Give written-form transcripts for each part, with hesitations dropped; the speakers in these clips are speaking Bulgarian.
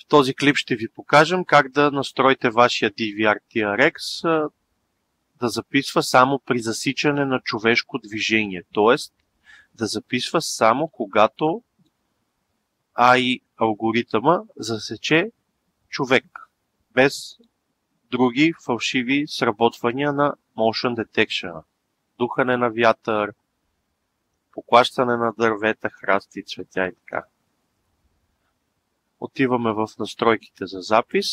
В този клип ще ви покажем как да настроите вашия DVR TRX да записва само при засичане на човешко движение, т.е. да записва само когато AI алгоритъма засече човек, без други фалшиви сработвания на Motion Detection. Духане на вятър, поклащане на дървета, храсти, цветя и така. Отиваме в настройките за запис.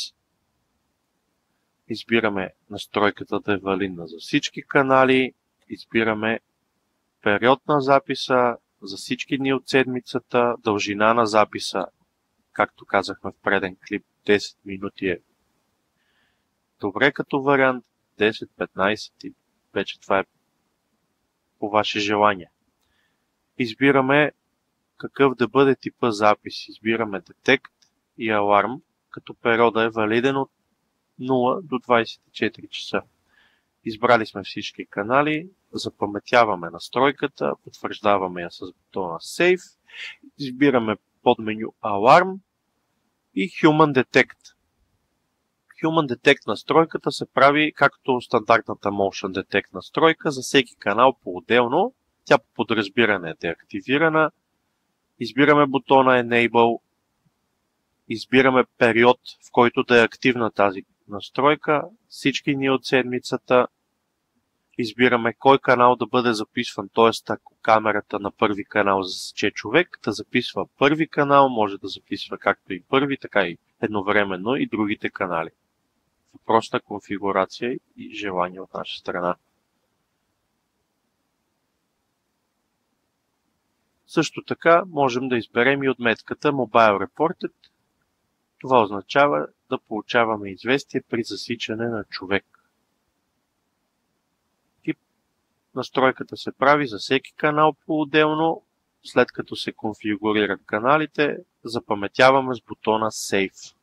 Избираме настройката да е валидна за всички канали. Избираме период на записа за всички дни от седмицата. Дължина на записа, както казахме в преден клип, 10 минути е добре като вариант. 10-15 и вече това е по ваше желание. Избираме какъв да бъде типа запис. Избираме Detect и Alarm, като периода е валиден от 0 до 24 часа. Избрали сме всички канали, запаметяваме настройката, потвърждаваме я с бутона Save, избираме подменю Alarm и Human Detect. Human Detect настройката се прави както стандартната Motion Detect настройка за всеки канал по-отделно. Тя по подразбиране е деактивирана. Избираме бутона Enable. Избираме период, в който да е активна тази настройка. Всички дни от седмицата. Избираме кой канал да бъде записван, т.е. ако камерата на първи канал засече човек, да записва първи канал, може да записва както и първи, така и едновременно и другите канали. Въпрос на конфигурация и желание от наша страна. Също така можем да изберем и отметката Mobile Reported. Това означава да получаваме известие при засичане на човек. И настройката се прави за всеки канал по-отделно. След като се конфигурират каналите, запаметяваме с бутона Save.